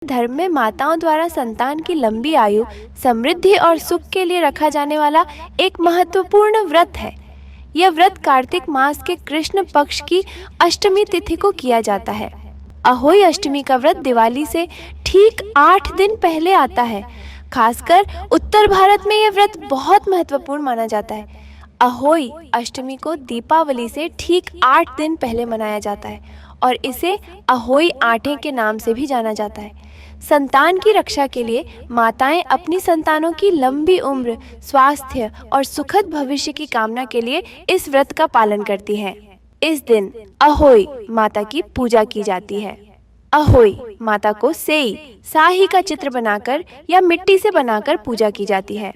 धर्म में माताओं द्वारा संतान की लंबी आयु, समृद्धि और सुख के लिए रखा जाने वाला एक महत्वपूर्ण व्रत है। यह व्रत कार्तिक मास के कृष्ण पक्ष की अष्टमी तिथि को किया जाता है। अहोई अष्टमी का व्रत दिवाली से ठीक 8 दिन पहले आता है। खासकर उत्तर भारत में यह व्रत बहुत महत्वपूर्ण माना जाता है। अहोई अष्टमी को दीपावली से ठीक 8 दिन पहले मनाया जाता है और इसे अहोई आठे के नाम से भी जाना जाता है। संतान की रक्षा के लिए माताएं अपनी संतानों की लंबी उम्र, स्वास्थ्य और सुखद भविष्य की कामना के लिए इस व्रत का पालन करती हैं। इस दिन अहोई माता की पूजा की जाती है। अहोई माता को सेई, साही का चित्र बनाकर या मिट्टी से बनाकर पूजा की जाती है।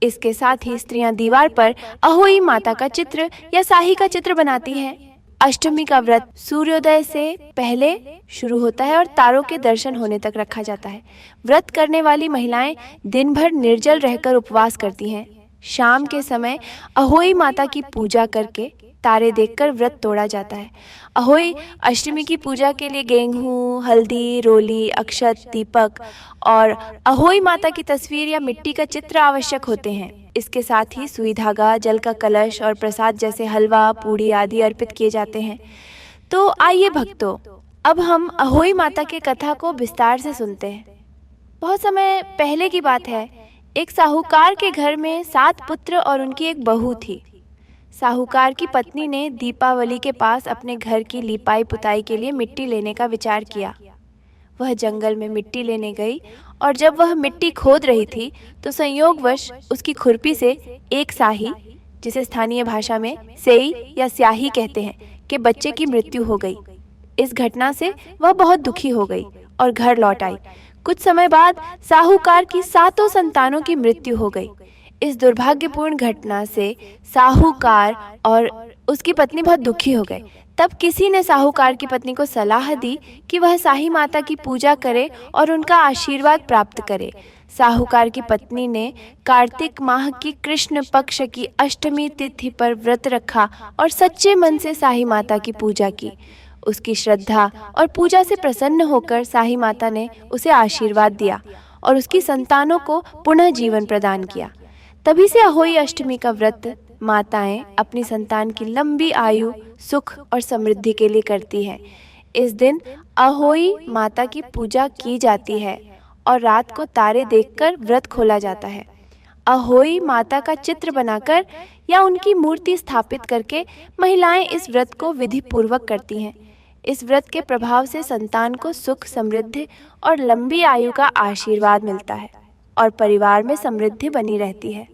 इसके साथ ही स्त्रियां दीवार पर अहोई माता का चित्र या साही का चित्र बनाती हैं। अष्टमी का व्रत सूर्योदय से पहले शुरू होता है और तारों के दर्शन होने तक रखा जाता है। व्रत करने वाली महिलाएं दिन भर निर्जल रहकर उपवास करती हैं। शाम के समय अहोई माता की पूजा करके तारे देखकर व्रत तोड़ा जाता है। अहोई अष्टमी की पूजा के लिए गेहूं, हल्दी, रोली, अक्षत, दीपक और अहोई माता की तस्वीर या मिट्टी का चित्र आवश्यक होते हैं। इसके साथ ही सुई धागा, जल का कलश और प्रसाद जैसे हलवा, पूड़ी आदि अर्पित किए जाते हैं। तो आइए भक्तों, अब हम अहोई माता के कथा को विस्तार से सुनते हैं। बहुत समय पहले की बात है। एक साहूकार के घर में 7 पुत्र और उनकी एक बहू थी। साहूकार की पत्नी ने दीपावली के पास अपने घर की लिपाई पुताई के लिए मिट्टी लेने का विचार किया। वह जंगल में मिट्टी लेने गई और जब वह मिट्टी खोद रही थी तो संयोगवश उसकी खुरपी से एक साही, जिसे स्थानीय भाषा में सेई या स्याही कहते हैं, के बच्चे की मृत्यु हो गई। इस घटना से वह बहुत दुखी हो गई और घर लौट आई। कुछ समय बाद साहूकार की 7 संतानों की मृत्यु हो गई। इस दुर्भाग्यपूर्ण घटना से साहूकार और उसकी पत्नी बहुत दुखी हो गए। तब किसी ने साहूकार की पत्नी को सलाह दी कि वह साही माता की पूजा करे और उनका आशीर्वाद प्राप्त करे। साहूकार की पत्नी ने कार्तिक माह की कृष्ण पक्ष की अष्टमी तिथि पर व्रत रखा और सच्चे मन से साही माता की पूजा की। उसकी श्रद्धा और पूजा से प्रसन्न होकर साही माता ने उसे आशीर्वाद दिया और उसकी संतानों को पुनः जीवन प्रदान किया। तभी से अहोई अष्टमी का व्रत माताएं अपनी संतान की लंबी आयु, सुख और समृद्धि के लिए करती हैं। इस दिन अहोई माता की पूजा की जाती है और रात को तारे देखकर व्रत खोला जाता है। अहोई माता का चित्र बनाकर या उनकी मूर्ति स्थापित करके महिलाएं इस व्रत को विधि पूर्वक करती हैं। इस व्रत के प्रभाव से संतान को सुख, समृद्धि और लंबी आयु का आशीर्वाद मिलता है और परिवार में समृद्धि बनी रहती है।